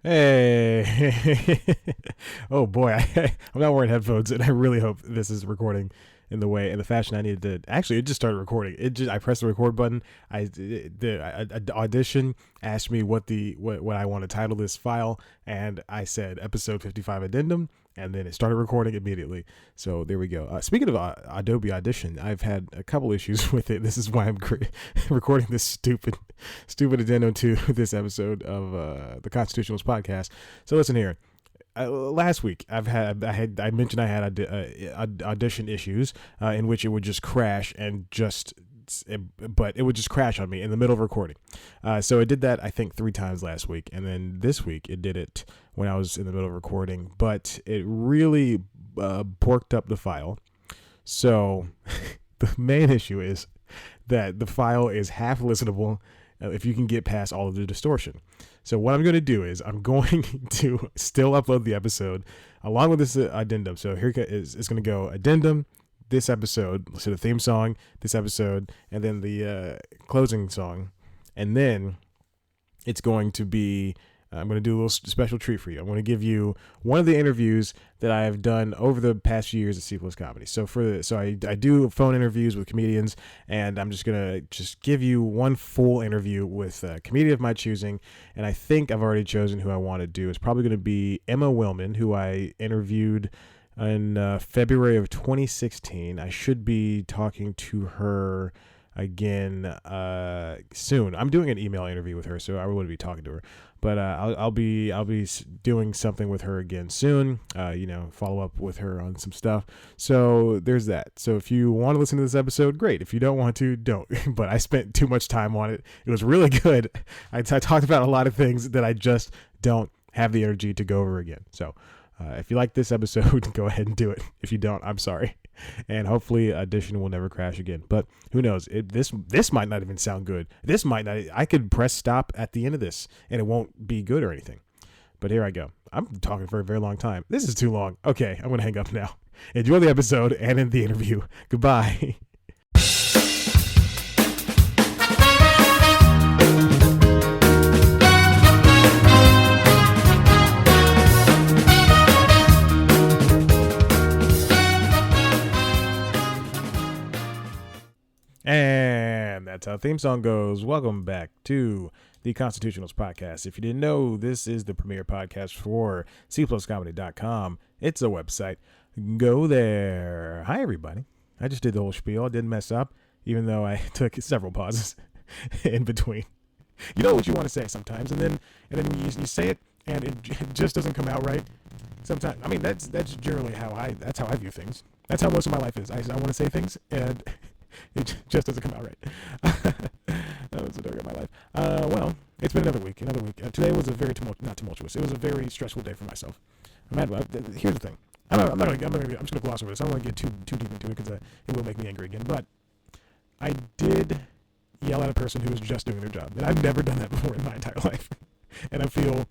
Hey. Oh boy, I'm not wearing headphones, and I really hope this is recording in the fashion I needed to. Actually, it just started recording. I pressed the record button. The Audition asked me what I want to title this file, and I said episode 55 Addendum, and then it started recording immediately. So there we go. Speaking of Adobe Audition, I've had a couple issues with it. This is why I'm recording this stupid addendum to this episode of the Constitutionals podcast. So listen here. Last week, I mentioned I had audition issues in which it would just crash but it would just crash on me in the middle of recording. So it did that, I think, 3 times last week. And then this week it did it when I was in the middle of recording, but it really porked up the file. So the main issue is that the file is half listenable if you can get past all of the distortion. So what I'm going to do is I'm going to still upload the episode along with this addendum. So here it's going to go addendum, this episode, so the theme song, this episode, and then the closing song. And then it's going to be, I'm going to do a little special treat for you. I'm going to give you one of the interviews that I have done over the past few years at C+ Comedy. So I do phone interviews with comedians, and I'm just going to give you one full interview with a comedian of my choosing. And I think I've already chosen who I want to do. It's probably going to be Emma Willman, who I interviewed in February of 2016. I should be talking to her again soon. I'm doing an email interview with her, so I wouldn't be talking to her, but I'll be doing something with her again soon. Follow up with her on some stuff. So there's that. So if you want to listen to this episode, great. If you don't want to, don't. But I spent too much time on it. It was really good. I talked about a lot of things that I just don't have the energy to go over again. So if you like this episode, go ahead and do it. If you don't, I'm sorry. And hopefully Audition will never crash again. But who knows? This might not even sound good. This might not. I could press stop at the end of this and it won't be good or anything. But here I go. I'm talking for a very long time. This is too long. Okay, I'm going to hang up now. Enjoy the episode and in the interview. Goodbye. And that's how the theme song goes. Welcome back to the Constitutionals podcast. If you didn't know, this is the premier podcast for cpluscomedy.com. It's a website. Go there. Hi, everybody. I just did the whole spiel. I didn't mess up, even though I took several pauses in between. You know what you want to say sometimes, and then you say it, and it just doesn't come out right. Sometimes, I mean, that's generally how I view things. That's how most of my life is. I want to say things, and it just doesn't come out right. That was the dark of my life. Well, it's been another week. Today was a very not tumultuous. It was a very stressful day for myself. Here's the thing. I'm just gonna gloss over this. I don't want to get too deep into it because it will make me angry again. But I did yell at a person who was just doing their job, and I've never done that before in my entire life. And I feel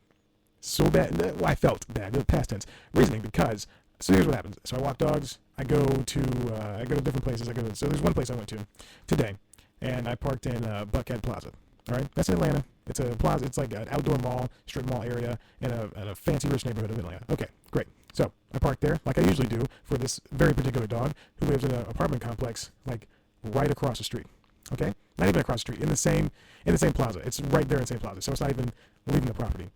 so bad. Well, I felt bad. Past tense. Reasoning because. So here's what happens. So I walk dogs. I go to different places. So there's one place I went to today, and I parked in Buckhead Plaza. All right, that's in Atlanta. It's a plaza. It's like an outdoor mall, strip mall area in a fancy, rich neighborhood of Atlanta. Okay, great. So I parked there like I usually do for this very particular dog who lives in an apartment complex like right across the street. Okay, not even across the street, in the same plaza. It's right there in the same plaza. So it's not even leaving the property.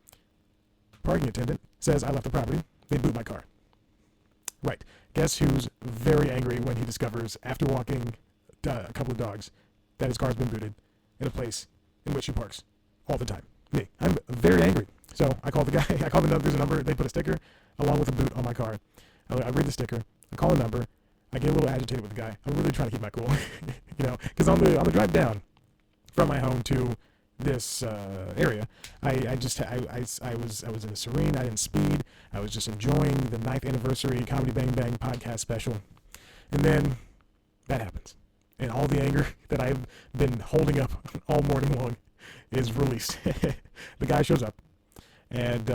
Parking attendant says I left the property. They boot my car. Right. Guess who's very angry when he discovers, after walking a couple of dogs, that his car's been booted in a place in which he parks all the time? Me. I'm very angry. So I call the guy. There's a number. They put a sticker along with a boot on my car. I read the sticker. I call a number. I get a little agitated with the guy. I'm really trying to keep my cool, because on the drive down from my home to this area, I was in a serene. I didn't speed. I was just enjoying the 9th anniversary Comedy Bang Bang podcast special, and then that happens, and all the anger that I've been holding up all morning long is released. The guy shows up, and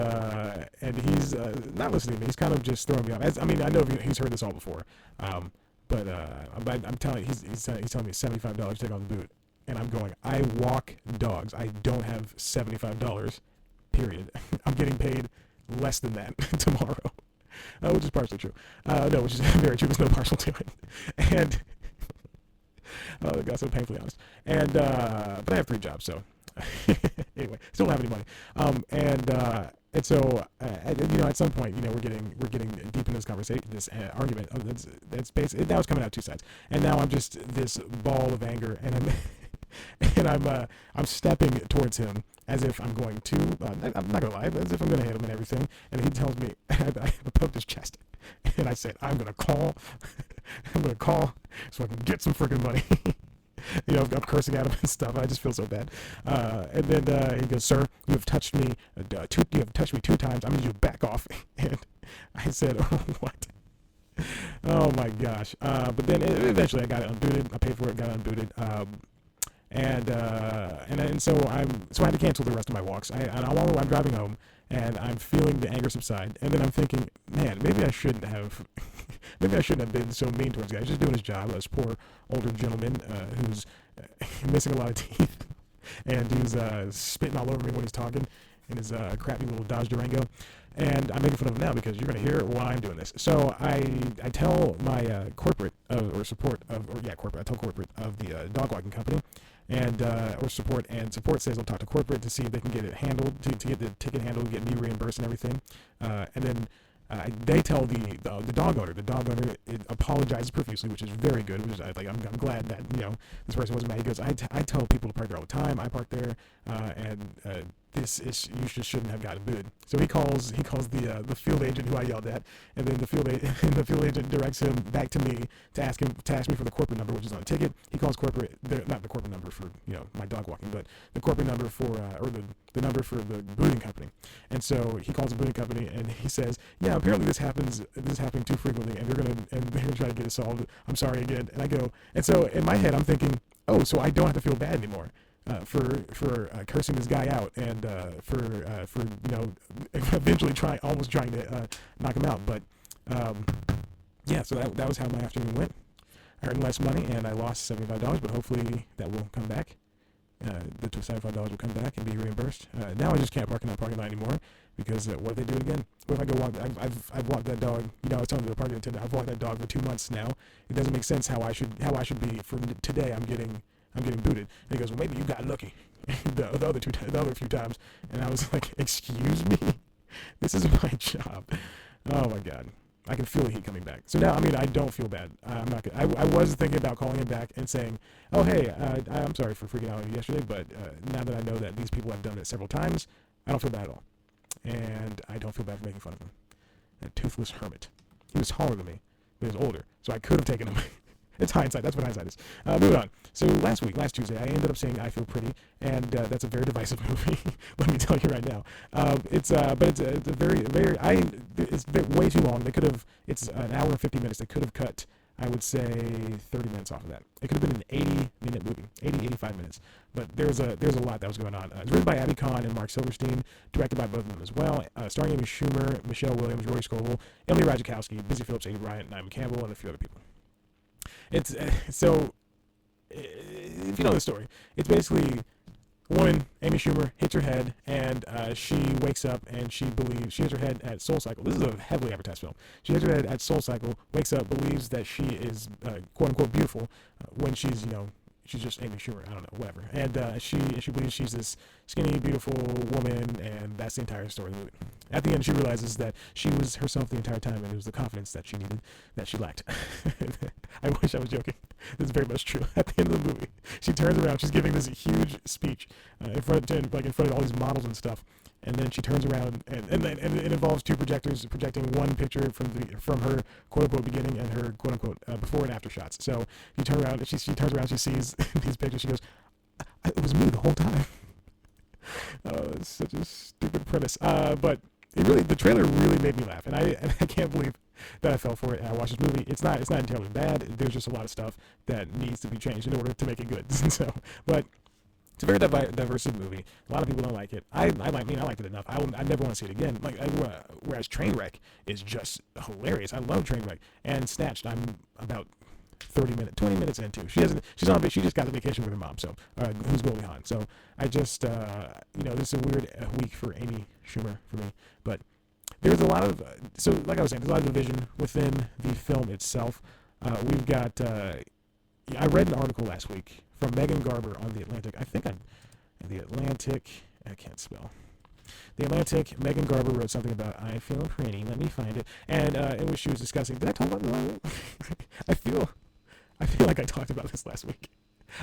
he's not listening to me. He's kind of just throwing me off. I know he's heard this all before, but I'm telling you, he's telling me $75 to take off the boot. And I'm going, I walk dogs. I don't have $75 period. I'm getting paid less than that tomorrow, which is partially true. No, which is very true. There's no partial to it. And I got so painfully honest. And but I have 3 jobs, so anyway, still don't have any money. And so at some point, we're getting deep into this conversation, this argument. That's basically, now it's coming out 2 sides, and now I'm just this ball of anger, and I'm stepping towards him as if I'm going to. I'm not gonna lie, as if I'm gonna hit him and everything. And he tells me, I poked his chest, and I said, I'm gonna call so I can get some freaking money. I'm cursing at him and stuff. I just feel so bad. And then he goes, "Sir, you have touched me. You have touched me 2 times. I'm gonna need you to back off." And I said, "Oh, what?" Oh my gosh. But then eventually I got it unbooted. I paid for it, got it unbooted. And so I had to cancel the rest of my walks. I'm driving home, and I'm feeling the anger subside. And then I'm thinking, man, maybe I shouldn't have been so mean towards the guy. He's just doing his job. This poor older gentleman who's missing a lot of teeth, and who's spitting all over me when he's talking in his crappy little Dodge Durango. And I'm making fun of him now because you're going to hear why I'm doing this. So I tell my corporate I tell corporate of the dog walking company, and or support says I'll talk to corporate to see if they can get it handled, to get the ticket handled, get me reimbursed and everything. And then they tell the dog owner. The dog owner apologizes profusely, which is very good. Which is I'm glad that this person wasn't mad. He goes, I tell people to park there all the time. I park there, and you shouldn't have gotten booed. So he calls the field agent who I yelled at, and then the field agent directs him back to me to ask me for the corporate number, which is on the ticket. He calls corporate, not the corporate number for my dog walking, but the corporate number for or the number for the booting company. And so he calls the booting company, and he says, yeah, apparently this is happening too frequently, and they're gonna try to get it solved. I'm sorry again. And I go, and so in my head I'm thinking, oh, so I don't have to feel bad anymore. For cursing this guy out, and for eventually almost trying to knock him out. But so that was how my afternoon went. I earned less money and I lost $75, but hopefully that will come back. The $75 will come back and be reimbursed. Now I just can't park in that parking lot anymore because what if they do it again? What if I go walk? I've walked that dog. I was telling the parking attendant, I've walked that dog for 2 months now. It doesn't make sense how I should be. For today, I'm getting booted. And he goes, well, maybe you got lucky the other few times. And I was like, excuse me? This is my job. Oh my God. I can feel the heat coming back. So now, I don't feel bad. I'm not good. I was thinking about calling him back and saying, oh, hey, I'm sorry for freaking out on you yesterday, but now that I know that these people have done it several times, I don't feel bad at all. And I don't feel bad for making fun of him. A toothless hermit. He was taller than me, but he was older, so I could have taken him. It's hindsight. That's what hindsight is. Moving on. So last Tuesday, I ended up saying I Feel Pretty, and that's a very divisive movie. Let me tell you right now. It's way too long. It's an hour and 50 minutes. They could have cut, I would say, 30 minutes off of that. It could have been an 80-minute movie, 85 minutes. But there's a lot that was going on. It's written by Abby Kahn and Mark Silverstein, directed by both of them as well. Starring Amy Schumer, Michelle Williams, Rory Scovel, Emily Ratajkowski, Busy Phillips, Amy Bryant, Naomi Campbell, and a few other people. It's so, if you know the story, it's basically a woman, Amy Schumer, hits her head, and she wakes up and she hits her head at SoulCycle. This is a heavily advertised film. She hits her head at SoulCycle, wakes up, believes that she is quote unquote beautiful when she's she's just Amy Schumer, I don't know, whatever. And she believes she's this skinny, beautiful woman, and that's the entire story of the movie. At the end, she realizes that she was herself the entire time, and it was the confidence that she needed that she lacked. I wish I was joking. This is very much true. At the end of the movie, she turns around. She's giving this huge speech in front of all these models and stuff. And then she turns around, and it involves 2 projectors projecting one picture from her quote unquote beginning and her quote unquote before and after shots. So you turn around, and she turns around, she sees these pictures. She goes, "It was me the whole time." It's such a stupid premise. But the trailer really made me laugh, and I can't believe that I fell for it. And I watched this movie. It's not entirely bad. There's just a lot of stuff that needs to be changed in order to make it good. But it's a very diverse movie. A lot of people don't like it. I liked it enough. I never want to see it again. Whereas Trainwreck is just hilarious. I love Trainwreck. And Snatched, I'm about 20 minutes into. She just got a vacation with her mom, so who's Goldie Hawn. So I just this is a weird week for Amy Schumer for me, but there's a lot of like I was saying, there's a lot of division within the film itself. We've got I read an article last week from Megan Garber on The Atlantic. The Atlantic, I can't spell. The Atlantic, Megan Garber wrote something about I feel pretty. Let me find it. And in which she was discussing, did I talk about this? I feel like I talked about this last week.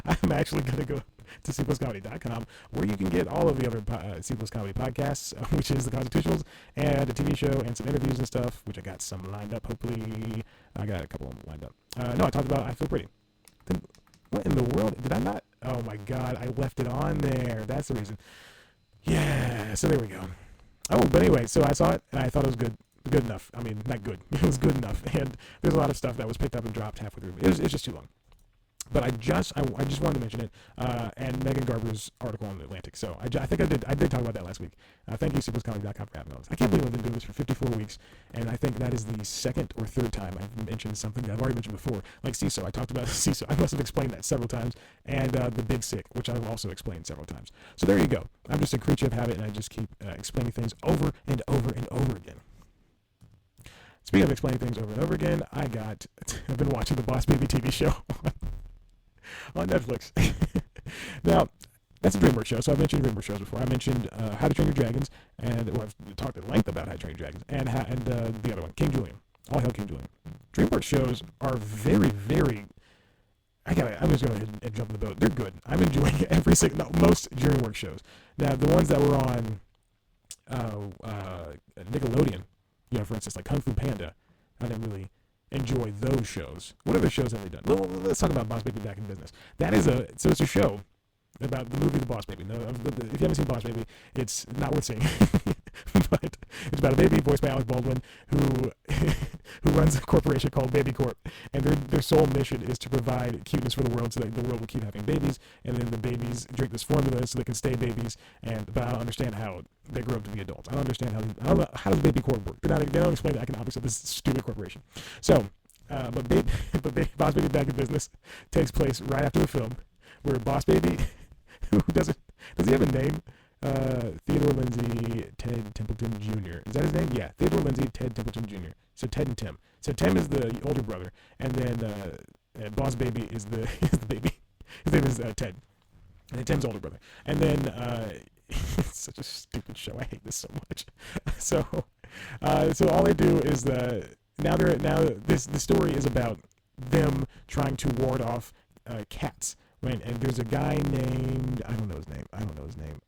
I'm actually going to go to cpluscomedy.com where you can get all of the other C Plus Comedy podcasts, which is The Constitutionals, and a TV show, and some interviews and stuff, which I got some lined up, hopefully. I got a couple of them lined up. No, I talked about I Feel Pretty. Then, what in the world? Did I not? Oh my God, I left it on there. That's the reason. Yeah, so there we go. Oh, but anyway, so I saw it, and I thought it was good enough. I mean, not good. It was good enough, and there's a lot of stuff that was picked up and dropped halfway through. It's just too long. But I just wanted to mention it, and Megan Garber's article on The Atlantic. So I think I did talk about that last week. Thank you, cpluscomedy.com, for having me on this. I can't believe I've been doing this for 54 weeks, and I think that is the second or third time I've mentioned something that I've already mentioned before, like CISO. I talked about CISO. I must have explained that several times, and the Big Sick, which I've also explained several times. So there you go. I'm just a creature of habit, and I just keep explaining things over and over and over again. Speaking of explaining things over and over again, I've been watching the Boss Baby TV show on Netflix. Now, that's a DreamWorks show, so I've mentioned DreamWorks shows before. I mentioned How to Train Your Dragons, and I've talked at length about How to Train Your Dragons, and the other one, King Julian. All Hail King Julian. DreamWorks shows are very, very... I'm just going to jump in the boat. They're good. I'm enjoying most DreamWorks shows. Now, the ones that were on Nickelodeon, for instance, like Kung Fu Panda, I didn't really enjoy those shows. What other shows have they done? Well, let's talk about Boss Baby Back in Business. It's a show about the movie The Boss Baby. Now, if you haven't seen Boss Baby, it's not worth seeing. But it's about a baby voiced by Alec Baldwin who runs a corporation called Baby Corp, and their sole mission is to provide cuteness for the world so that the world will keep having babies, and then the babies drink this formula so they can stay babies. But I don't understand how they grow up to be adults. I don't understand how does Baby Corp work. They don't explain the economics of this stupid corporation. So, but Boss Baby Back in Business takes place right after the film, where Boss Baby, who does he have a name? Theodore Lindsay Ted Templeton Jr. Is that his name? Yeah, Theodore Lindsay Ted Templeton Jr. So Ted and Tim. So Tim is the older brother, and then Boss Baby is the baby. His name is Ted, and then Tim's older brother. And then it's such a stupid show. I hate this so much. So all they do is the story is about them trying to ward off cats. Right, and there's a guy named, I don't know his name,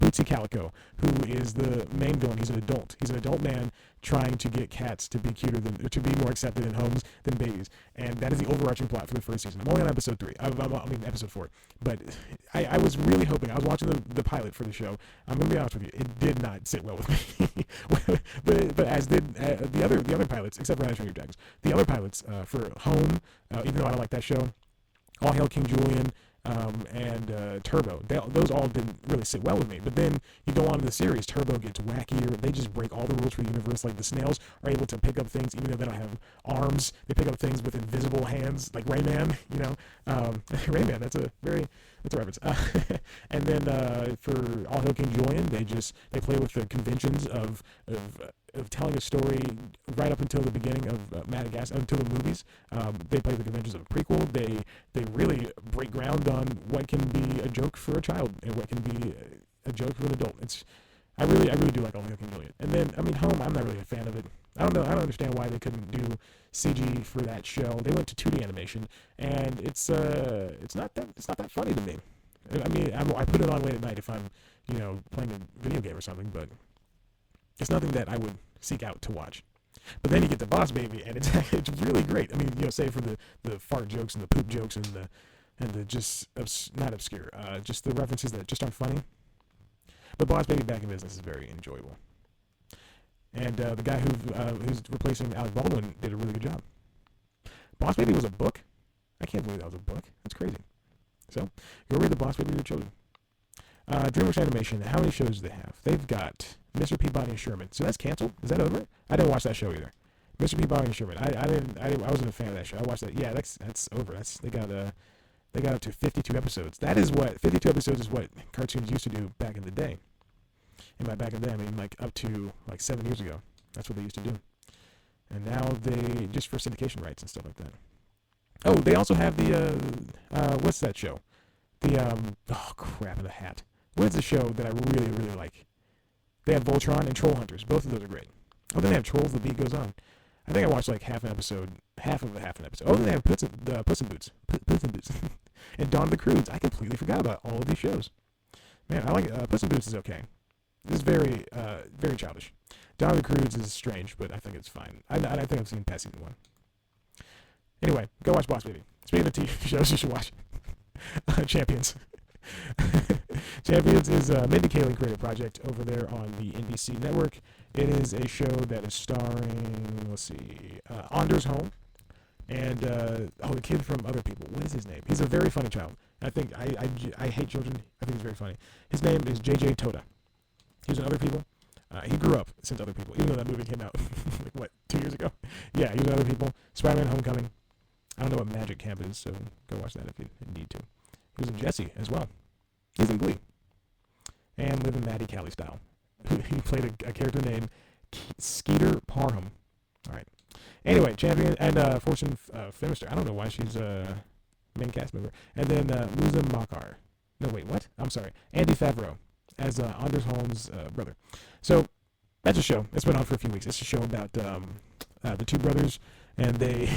Bootsy Calico, who is the main villain. He's an adult man trying to get cats to be to be more accepted in homes than babies. And that is the overarching plot for the first season. I'm only on episode 3, episode 4. But I was really hoping, I was watching the pilot for the show. I'm going to be honest with you, it did not sit well with me. but as did the other pilots, except for How to Train Your Dragons. The other pilots for Home, even though I don't like that show, All Hail King Julian, and Turbo. Those all didn't really sit well with me. But then you go on to the series, Turbo gets wackier. They just break all the rules for the universe. Like the snails are able to pick up things even though they don't have arms. They pick up things with invisible hands, like Rayman. Rayman. That's a reference. And then for All Hail King Julian, they play with the conventions of telling a story right up until the beginning of Madagascar, until the movies. They play the conventions of a prequel. They really break ground on what can be a joke for a child and what can be a joke for an adult. I really do like All Hail King Julian. And then, Home, I'm not really a fan of it. I don't understand why they couldn't do CG for that show. They went to 2D animation, and it's not that funny to me. I put it on late at night if I'm, playing a video game or something, but it's nothing that I would seek out to watch. But then you get the Boss Baby, and it's really great. Save for the fart jokes and the poop jokes and the just not obscure, just the references that just aren't funny. But Boss Baby Back in Business is very enjoyable. And the guy who's replacing Alec Baldwin did a really good job. Boss Baby was a book? I can't believe that was a book. That's crazy. So, go read the Boss Baby to your children. DreamWorks Animation, how many shows do they have? They've got Mr. Peabody and Sherman. So that's canceled? Is that over? I didn't watch that show either. Mr. Peabody and Sherman. I wasn't a fan of that show. I watched that. Yeah, that's over. They got up to 52 episodes. 52 episodes is what cartoons used to do back in the day. And by back in the day, I mean like up to like 7 years ago. That's what they used to do. And now they, just for syndication rights and stuff like that. Oh, they also have the, what's that show? Oh crap in the hat. What is the show that I really, really like? They have Voltron and Troll Hunters. Both of those are great. Oh, then they have Trolls, The Beat Goes On. I think I watched like half of an episode. Oh, then they have Puss in Boots. Puss in Boots. And Dawn of the Crudes. I completely forgot about all of these shows. Man, I like Puss in Boots is okay. This is very, very childish. Dawn of the Crudes is strange, but I think it's fine. I think I've seen past season 1. Anyway, go watch Boss Baby. Speaking of TV shows, you should watch Champions. Champions is a Mindy Kaling creative project over there on the NBC network. It is a show that is starring, Anders Holm and the kid from Other People. What is his name? He's a very funny child. I think I hate children. I think he's very funny. His name is JJ Toda. He was in Other People. He grew up since Other People, even though that movie came out 2 years ago? Yeah, he was in Other People. Spider-Man: Homecoming. I don't know what Magic Camp is, so go watch that if you need to. He was in Jesse as well. He's in Glee. And Live in Maddie Callie style. He played a character named Skeeter Parham. All right. Anyway, Champion and Fortune Feminister. I don't know why she's a main cast member. And then Musa Makar. No, wait, what? I'm sorry. Andy Favreau as Anders Holm's brother. So that's a show. It's been on for a few weeks. It's a show about the two brothers, and they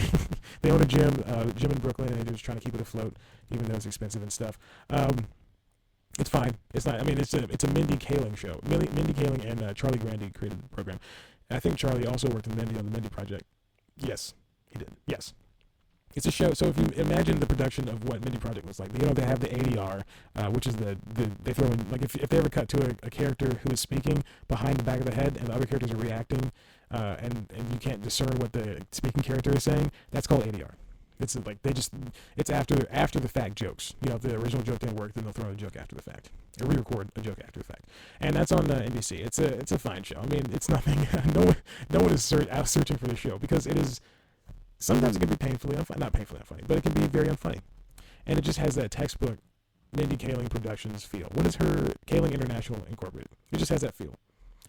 they own a gym in Brooklyn, and they're just trying to keep it afloat, even though it's expensive and stuff. It's fine. It's not. I mean, it's a Mindy Kaling show. Mindy Kaling and Charlie Grandy created the program. I think Charlie also worked with Mindy on the Mindy Project. Yes, he did. Yes. It's a show. So if you imagine the production of what Mindy Project was like, they have the ADR, which is they throw in, like if they ever cut to a character who is speaking behind the back of the head and the other characters are reacting, and you can't discern what the speaking character is saying, that's called ADR. It's like it's after the fact jokes. If the original joke didn't work, then they'll throw in a joke after the fact, or re-record a joke after the fact. And that's on NBC. It's a fine show. I mean, it's nothing. No one is out searching for this show because it is. Sometimes it can be painfully unfunny, not painfully unfunny, but it can be very unfunny. And it just has that textbook Mindy Kaling Productions feel. What is her Kaling International Incorporated? It just has that feel.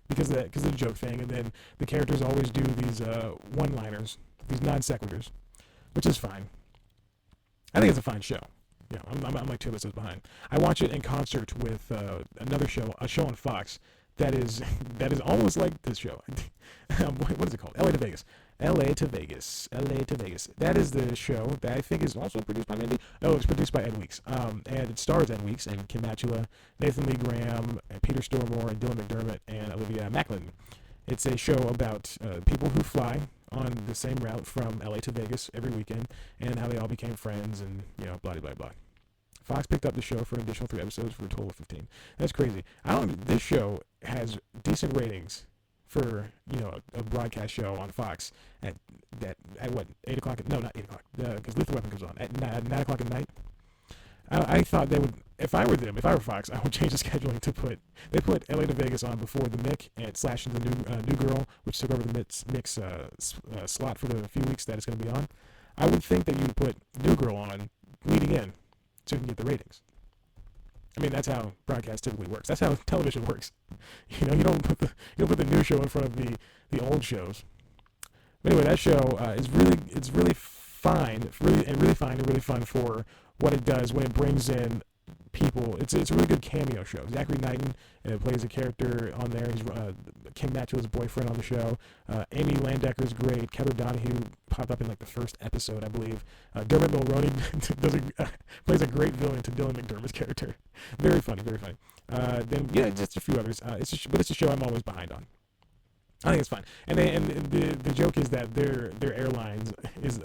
Because of the joke thing, and then the characters always do these one-liners, these non-sequiturs, which is fine. I think it's a fine show. I'm like 2 episodes behind. I watch it in concert with another show, a show on Fox, that is almost like this show. What is it called? LA to Vegas. LA to Vegas. That is the show that I think is also produced by Mindy. Oh, it's produced by Ed Weeks. And it stars Ed Weeks and Kim Matula, Nathan Lee Graham, and Peter Stormare, and Dylan McDermott, and Olivia Macklin. It's a show about people who fly on the same route from LA to Vegas every weekend, and how they all became friends, and blah blah blah. Fox picked up the show for an additional 3 episodes for a total of 15. That's crazy. This show has decent ratings for a broadcast show on Fox at what, 8 o'clock? No, not 8 o'clock. Because Lethal Weapon comes on at 9 o'clock at night. I thought they would. If I were Fox, I would change the scheduling to put LA to Vegas on before the Mick and slash the new girl, which took over the Mick's slot for the few weeks that it's going to be on. I would think that you'd put New Girl on leading in, so you can get the ratings. I mean, that's how broadcast typically works. That's how television works. You don't put the new show in front of the old shows. But anyway, that show is really fine, really fun for what it does when it brings in people. It's a really good cameo show. Zachary Knighton plays a character on there. He's Kim Matula's boyfriend on the show. Amy Landecker's great. Kevin Donahue popped up in like the first episode, I believe. Dermot Mulroney plays a great villain to Dylan McDermott's character. Very funny. Then just a few others. It's a show I'm always behind on. I think it's fine. And the joke is that their airlines is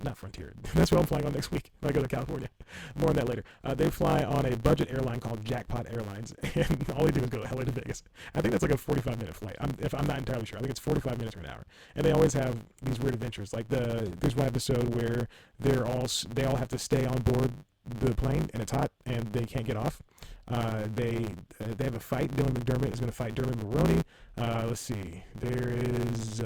not Frontier. That's what I'm flying on next week when I go to California. More on that later. They fly on a budget airline called Jackpot Airlines, and all they do is go to LA to Vegas. I think that's like a 45-minute flight. I'm not entirely sure. I think it's 45 minutes or an hour. And they always have these weird adventures. Like there's one episode where they all have to stay on board the plane, and it's hot, and they can't get off. They have a fight. Dylan McDermott is going to fight Dermot Mulroney. Let's see. There is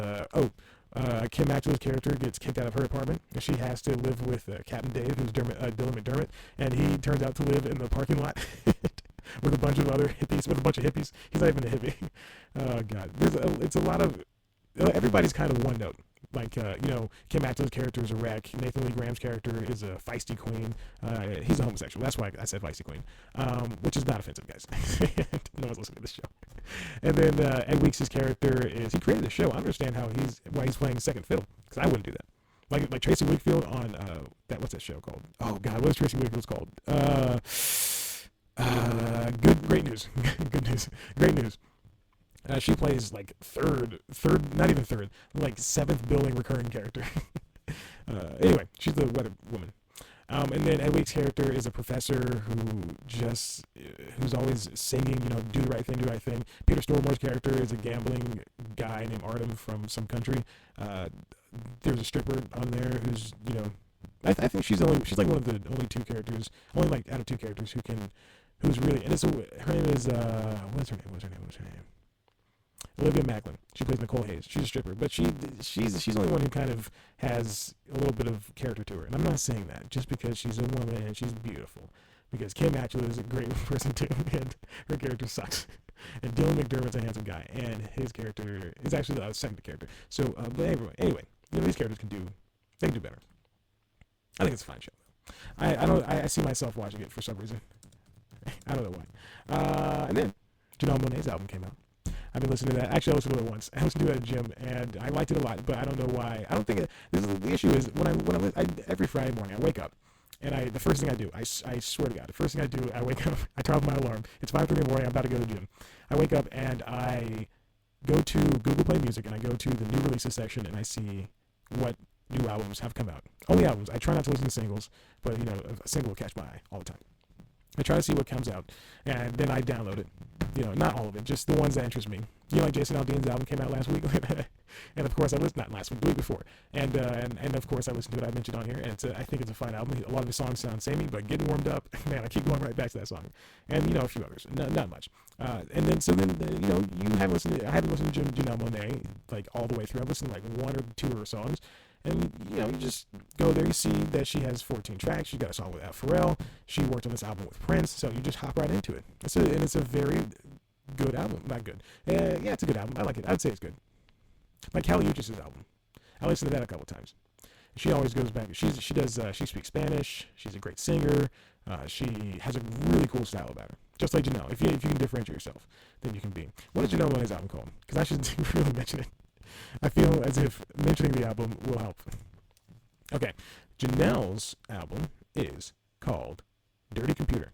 Kim Maxwell's character gets kicked out of her apartment, and she has to live with Captain Dave, who's Dylan McDermott, and he turns out to live in the parking lot with a bunch of other hippies, with a bunch of hippies. He's not even a hippie. Oh, God. It's a lot of... Everybody's kind of one note. Like, Kim Maxwell's character is a wreck. Nathan Lee Graham's character is a feisty queen. He's a homosexual. That's why I said feisty queen, which is not offensive, guys. No one's listening to this show. And then Ed Weeks' character is, he created the show. I understand why he's playing second fiddle, because I wouldn't do that. Like Tracy Wakefield on, what's that show called? Oh, God, what is Tracy Wakefield's called? Great News. Good News. Great News. She plays like not even third, like seventh billing recurring character. Anyway, she's the weather woman. And then Ed Weeks' character is a professor who's always singing, do the right thing, do the right thing. Peter Stormore's character is a gambling guy named Artem from some country. There's a stripper on there who's, I think she's like one of the only two characters, out of two characters who's really, and her name is, what's her name? Olivia Macklin. She plays Nicole Hayes. She's a stripper, but she's the only one who kind of has a little bit of character to her. And I'm not saying that just because she's a woman and she's beautiful, because Kim Maxwell is a great person too, and her character sucks. And Dylan McDermott's a handsome guy, and his character is actually the second character. So, but anyway, these characters can do better. I think it's a fine show. I see myself watching it for some reason. I don't know why. And then Janelle Monae's album came out. I've been listening to that. Actually, I listened to it once. I listened to it at the gym, and I liked it a lot, but I don't know why. I don't think the issue is when I every Friday morning I wake up, and the first thing I do, I swear to God, the first thing I do, I wake up, I turn off my alarm. It's 5:30 in the morning. I'm about to go to the gym. I wake up and I go to Google Play Music, and I go to the new releases section, and I see what new albums have come out. Only albums. I try not to listen to singles, but a single will catch my eye all the time. I try to see what comes out, and then I download it. Not all of it, just the ones that interest me. Like Jason Aldean's album came out last week, and of course I listened, not last week, the week before, and of course I listened to it. I mentioned on here, and I think it's a fine album. A lot of the songs sound samey, but getting warmed up, man, I keep going right back to that song, and a few others, not much. And then you haven't listened. I haven't listened to Janelle Monae like all the way through. I've listened to like one or two of her songs. And, you just go there, you see that she has 14 tracks. She got a song with Al Pharrell. She worked on this album with Prince, so you just hop right into it. It's a very good album. Not good. Yeah, it's a good album. I like it. I'd say it's good. Like Kali Uchis' album. I listened to that a couple times. She always goes back. She speaks Spanish. She's a great singer. She has a really cool style about her. Just like Janelle. If you can differentiate yourself, then you can be. What is Janelle Monae's album called? Because I should really mention it. I feel as if mentioning the album will help. Okay, Janelle's album is called Dirty Computer.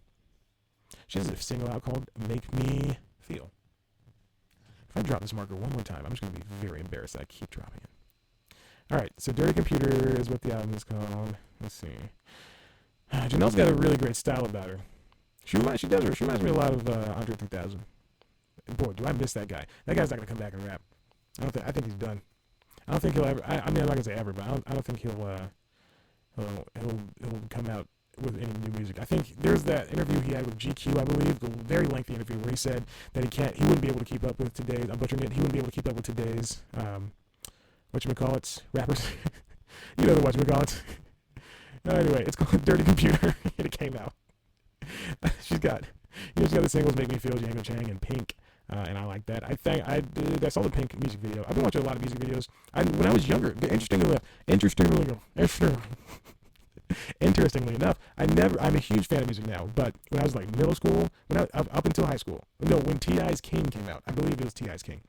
She has a single out called Make Me Feel. If I drop this marker one more time, I'm just going to be very embarrassed that I keep dropping it. Alright, so Dirty Computer is what the album is called. Let's see. Janelle's got a really great style about her. She reminds me a lot of Andre 3000. Boy, do I miss that guy. That guy's not going to come back and rap. I think he's done. I don't think he'll ever. I'm not gonna say ever, but I don't think he'll come out with any new music. I think there's that interview he had with GQ, I believe, the very lengthy interview where he said that he wouldn't be able to keep up with today's. I'm butchering it. He wouldn't be able to keep up with today's whatchamacallits rappers. You know the whatchamacallits. Anyway, it's called Dirty Computer, and it came out. She's got the singles "Make Me Feel," Django Chang, and Pink. And I like that. I saw the Pink music video. I've been watching a lot of music videos. When I was younger, interestingly enough, I'm a huge fan of music now. But when I was like middle school, up until high school, when T.I.'s King came out, I believe it was T.I.'s King.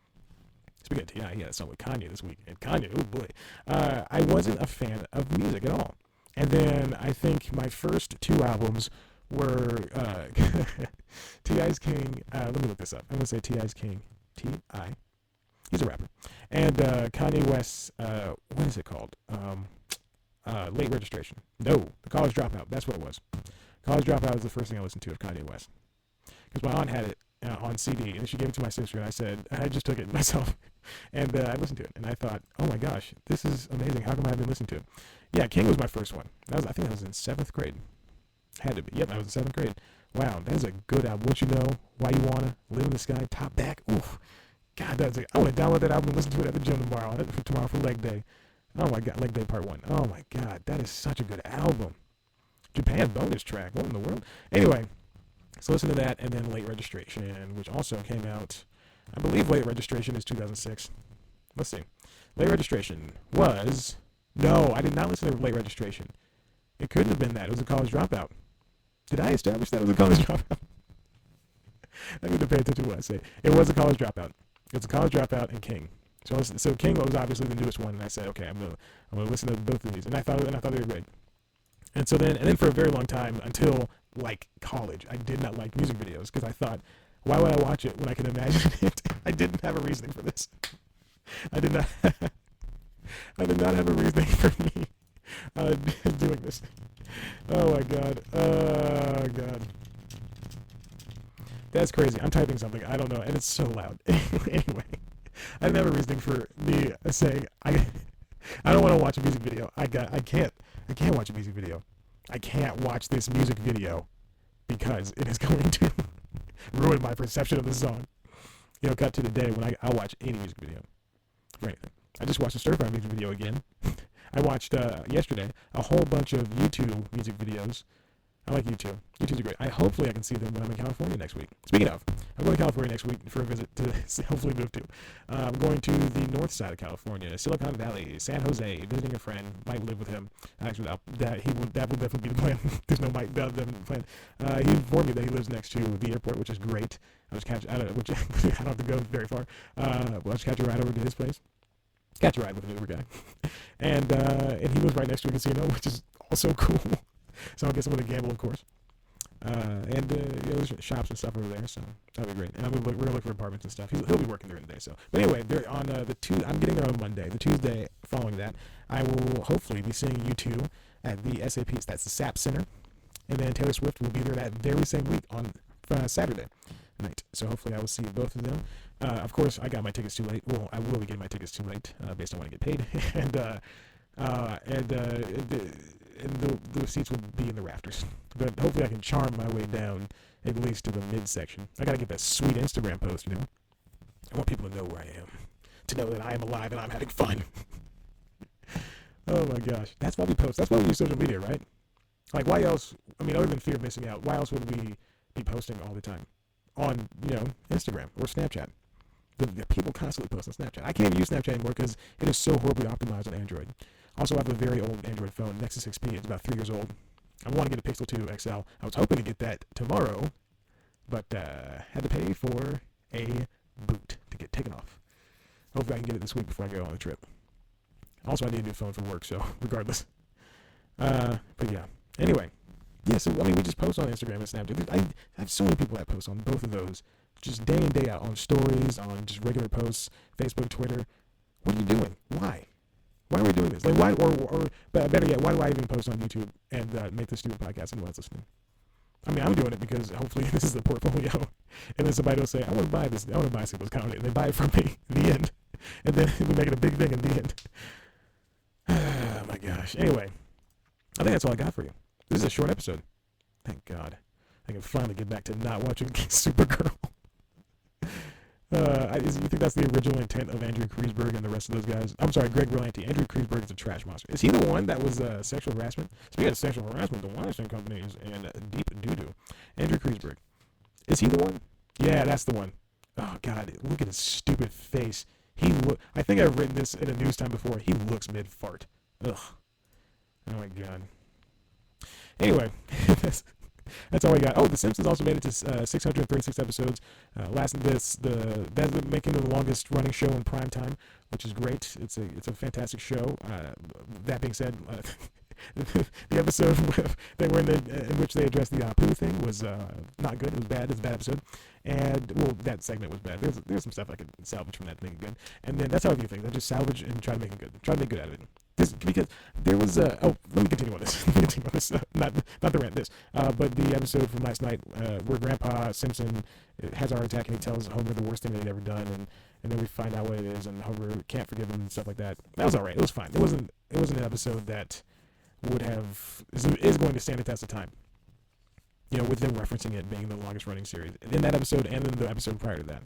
Speaking of T.I., he had a song with Kanye this week, and Kanye, oh boy, I wasn't a fan of music at all. And then I think my first two albums were T.I.'s King. Let me look this up. I'm going to say T.I.'s King. T.I. He's a rapper. And Kanye West's, what is it called? Late Registration. No, The College Dropout. That's what it was. College Dropout was the first thing I listened to of Kanye West. Because my aunt had it on CD, and she gave it to my sister, and I just took it myself. And I listened to it, and I thought, oh my gosh, this is amazing. How come I haven't listened to it? Yeah, King was my first one. I think that was in 7th grade. Had to be. Yep, I was in 7th grade. Wow, that is a good album. What You Know, Why You Wanna, Live in the Sky, Top Back. Oof. God, I want to download that album and listen to it at the gym tomorrow for leg day. Oh my God, leg day part 1. Oh my God, that is such a good album. Japan bonus track. What in the world? Anyway, so listen to that, and then Late Registration, which also came out, I believe Late Registration is 2006. Let's see. Late Registration was... No, I did not listen to Late Registration. It couldn't have been that. It was a College Dropout. Did I establish that it was a College Dropout? I need to pay attention to what I say. It was a College Dropout. It's a College Dropout and King. So King was obviously the newest one, and I said, okay, I'm gonna listen to both of these, and I thought they were great. And then for a very long time, until like college, I did not like music videos because I thought, why would I watch it when I can imagine it? I didn't have a reasoning for this. I did not have a reasoning for me doing this. Oh my God. Oh God. That's crazy. I'm typing something. I don't know, and it's so loud. Anyway, I didn't have a reasoning for me saying I don't want to watch a music video. I can't watch a music video. I can't watch this music video because it is going to ruin my perception of the song. Cut to the day when I'll watch any music video for anything. I just watched a certified music video again. I watched yesterday a whole bunch of YouTube music videos. I like YouTube. YouTube's great. Hopefully I can see them when I'm in California next week. Speaking of, I'm going to California next week for a visit to hopefully move to. I'm going to the north side of California, Silicon Valley, San Jose, visiting a friend. Might live with him. Actually, that will definitely be the plan. There's no might. That definitely the plan. He informed me that he lives next to the airport, which is great. I don't have to go very far. I'll just catch a ride over to his place. Catch a ride with an Uber guy, and he lives right next to a casino, which is also cool. So I guess I'm going to gamble, of course. There's shops and stuff over there, so that'll be great. And we're going to look for apartments and stuff. He'll be working during the day. So, but anyway, they're on I'm getting there on Monday. The Tuesday following that, I will hopefully be seeing U2 at the SAP. That's the SAP Center, and then Taylor Swift will be there that very same week on Saturday night. So hopefully I will see both of them. Of course, I got my tickets too late. Well, I will be getting my tickets too late based on when I get paid, and the seats will be in the rafters. But hopefully I can charm my way down at least to the midsection. I gotta get that sweet Instagram post, I want people to know where I am. To know that I am alive and I'm having fun. Oh my gosh. That's why we post. That's why we use social media, right? Like, why else, other than fear of missing out, why else would we be posting all the time? On, Instagram or Snapchat. The people constantly post on Snapchat. I can't use Snapchat anymore because it is so horribly optimized on Android. Also, I have a very old Android phone, Nexus 6P. It's about 3 years old. I want to get a Pixel 2 XL. I was hoping to get that tomorrow, but had to pay for a boot to get taken off. Hopefully I can get it this week before I go on the trip. Also, I need a new phone for work, so regardless. But yeah. Anyway. Yeah, so, we just post on Instagram and Snapchat. I have so many people that post on both of those, just day in, day out, on stories, on just regular posts, Facebook, Twitter. What are you doing? Why? Why are we doing this? Like, why, or better yet, why do I even post on YouTube and make this stupid podcast and anyone's listening? I'm doing it because hopefully this is the portfolio, and then somebody will say, I want to buy this, I want to buy Singles Comedy, and they buy it from me in the end, and then we make it a big thing in the end. Oh my gosh. Anyway, I think that's all I got for you. This is a short episode. Thank God. I can finally get back to not watching Supergirl. You think that's the original intent of Andrew Kreisberg and the rest of those guys? I'm sorry, Greg Berlanti. Andrew Kreisberg is a trash monster. Is he the one that was sexual harassment? Speaking of sexual harassment, the Weinstein Company is in deep doo-doo. Andrew Kreisberg. Is he the one? Yeah, that's the one. Oh, God. Look at his stupid face. I think I've written this in a news time before. He looks mid-fart. Ugh. Oh, my God. Anyway, that's all I got. Oh, The Simpsons also made it to 636 episodes. That's making the longest running show in prime time, which is great. It's a fantastic show. That being said, the episode they were in which they addressed the poo thing was not good. It was bad. It's a bad episode, and that segment was bad. There's some stuff I could salvage from that to make it good, and then that's how I view things. I just salvage and try to make it good. Try to make good out of it. Because there was let me continue on this. Not the rant. But the episode from last night where Grandpa Simpson has a heart attack and he tells Homer the worst thing that he'd ever done, and then we find out what it is, and Homer can't forgive him and stuff like that. That was all right. It was fine. It wasn't an episode that is going to stand the test of time. With them referencing it being the longest running series in that episode and in the episode prior to that.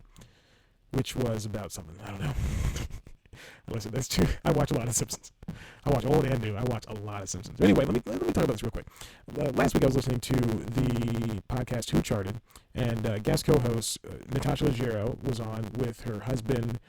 which was about something. I don't know. Listen, that's true. I watch a lot of Simpsons. I watch old and new. I watch a lot of Simpsons. But anyway, let me talk about this real quick. Last week I was listening to the podcast Who Charted, and guest co-host Natasha Leggero was on with her husband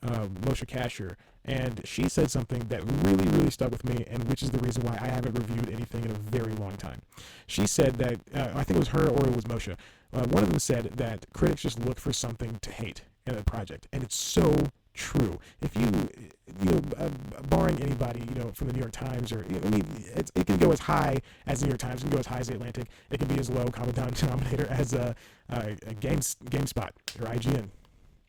Moshe Kasher, and she said something that really, really stuck with me, and which is the reason why I haven't reviewed anything in a very long time. She said that, I think it was her or it was Moshe, one of them said that critics just look for something to hate in a project, and it's so true. If you barring anybody, from the New York Times, or, it can go as high as the New York Times, it can go as high as the Atlantic, it can be as low, common denominator, as a GameSpot or IGN.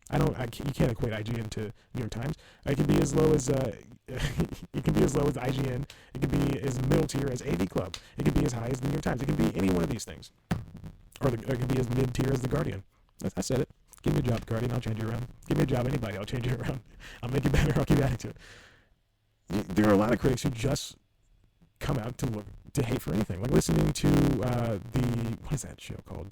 You can't equate IGN to New York Times. It can be as low as it can be as low as IGN. It can be as middle tier as AV Club. It can be as high as the New York Times. It can be any one of these things, or it can be as mid tier as the Guardian. I said it. Give me a job, Guardian. I'll change you around. Give me a job, anybody. I'll change you around. I'll make it better. I'll keep adding to it. There are a lot of critics who just come out to hate for anything. Like listening to what is that show called?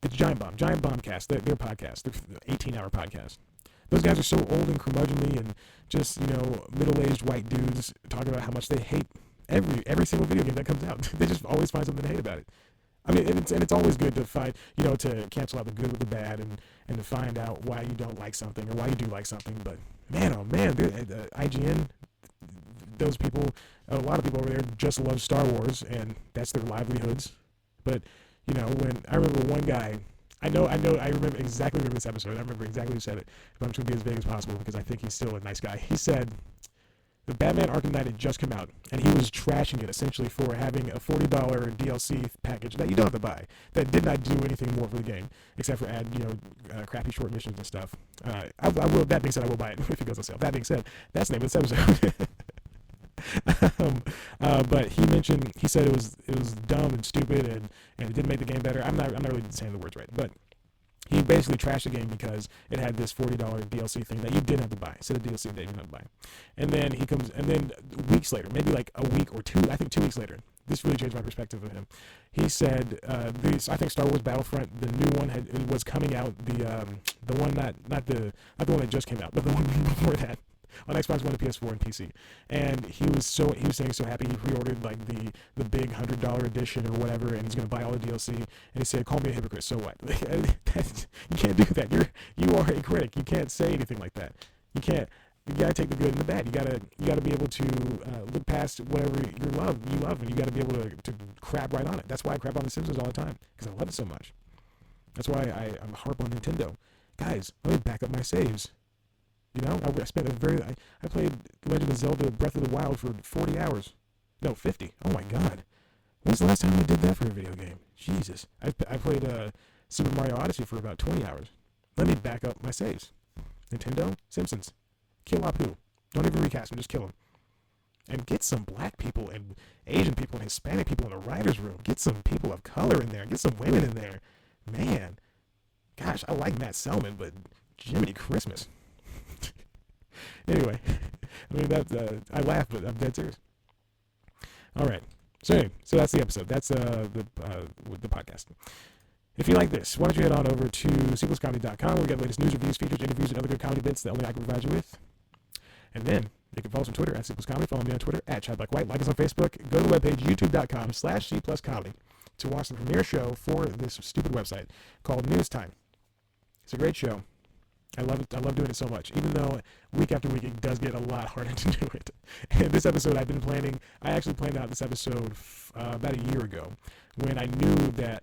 It's Giant Bombcast, their podcast, their 18-hour podcast. Those guys are so old and curmudgeonly and just, middle-aged white dudes talking about how much they hate every single video game that comes out. They just always find something to hate about it. I mean, it's always good to find, to cancel out the good with the bad and to find out why you don't like something or why you do like something. But man, oh man, IGN, those people, a lot of people over there just love Star Wars and that's their livelihoods. But when I remember one guy, I remember exactly this episode. I remember exactly who said it, but I'm trying to be as vague as possible because I think he's still a nice guy. He said, the Batman Arkham Knight had just come out, and he was trashing it essentially for having a $40 DLC package that you don't have to buy, that did not do anything more for the game, except for add, crappy short missions and stuff. That being said, I will buy it if it goes on sale. That being said, that's the name of this episode. But he said it was dumb and stupid and it didn't make the game better. I'm not really saying the words right, but he basically trashed the game because it had this $40 DLC thing that you didn't have to buy. Instead of DLC that you didn't have to buy. And then he comes, and then weeks later, maybe like a week or two, I think 2 weeks later, this really changed my perspective of him. He said, I think Star Wars Battlefront, the new one was coming out, the one not the one that just came out, but the one before that, on Xbox One, PS4, and PC. And he was saying so happy he pre-ordered like the big $100 edition or whatever, and he's gonna buy all the DLC. And he said, "Call me a hypocrite." So what? You can't do that. You are a critic. You can't say anything like that. You can't. You gotta take the good and the bad. You gotta be able to look past whatever you love, and you gotta be able to crap right on it. That's why I crap on The Simpsons all the time because I love it so much. That's why I'm harp on Nintendo. Guys, let me back up my saves. I spent I played Legend of Zelda Breath of the Wild for 40 hours. No, 50. Oh my god. When's the last time I did that for a video game? Jesus. I played Super Mario Odyssey for about 20 hours. Let me back up my saves. Nintendo, Simpsons. Kill Apu. Don't even recast them, just kill them. And get some black people and Asian people and Hispanic people in the writer's room. Get some people of color in there. Get some women in there. Man. Gosh, I like Matt Selman, but Jiminy Christmas. Anyway, I mean I laugh, but I'm dead serious. All right, so that's the episode. That's the podcast. If you like this, why don't you head on over to cpluscomedy.com where we get the latest news, reviews, features, interviews, and other good comedy bits that only I can provide you with. And then you can follow us on Twitter at cpluscomedy. Follow me on Twitter at ChadBlackWhite. Like us on Facebook. Go to the webpage youtube.com/cpluscomedy to watch the premiere show for this stupid website called News Time. It's a great show. I love it. I love doing it so much, even though week after week it does get a lot harder to do it. And this episode I actually planned out this episode about a year ago when I knew that,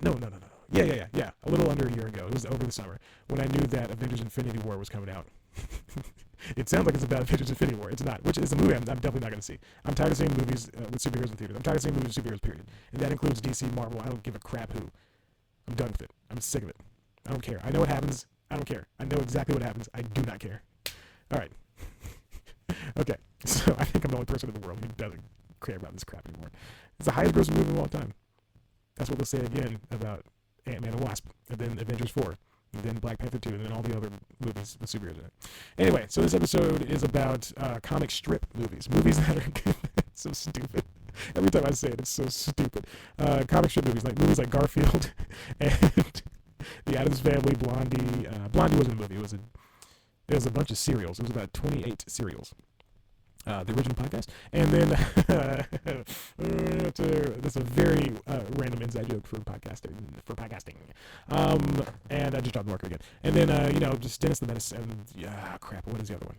yeah, a little under a year ago. It was over the summer when I knew that Avengers Infinity War was coming out. It sounds like it's about Avengers Infinity War. It's not, which is a movie I'm definitely not going to see. I'm tired of seeing movies with superheroes in theaters. I'm tired of seeing movies with superheroes, period. And that includes DC, Marvel. I don't give a crap who. I'm done with it. I'm sick of it. I don't care. I know what happens. I don't care. I know exactly what happens. I do not care. All right. Okay. So I think I'm the only person in the world who doesn't care about this crap anymore. It's the highest grossing movie of all time. That's what they'll say again about Ant-Man and Wasp, and then Avengers 4, and then Black Panther 2, and then all the other movies with superheroes in it. Anyway, so this episode is about comic strip movies. Movies that are good. It's so stupid. Every time I say it, it's so stupid. Comic strip movies like Garfield and The Addams Family, Blondie. Blondie wasn't a movie. It was a bunch of serials. It was about 28 serials. The original podcast. And then that's a very random inside joke for podcasting. And I just dropped the marker again. And then just Dennis the Menace and crap. What is the other one?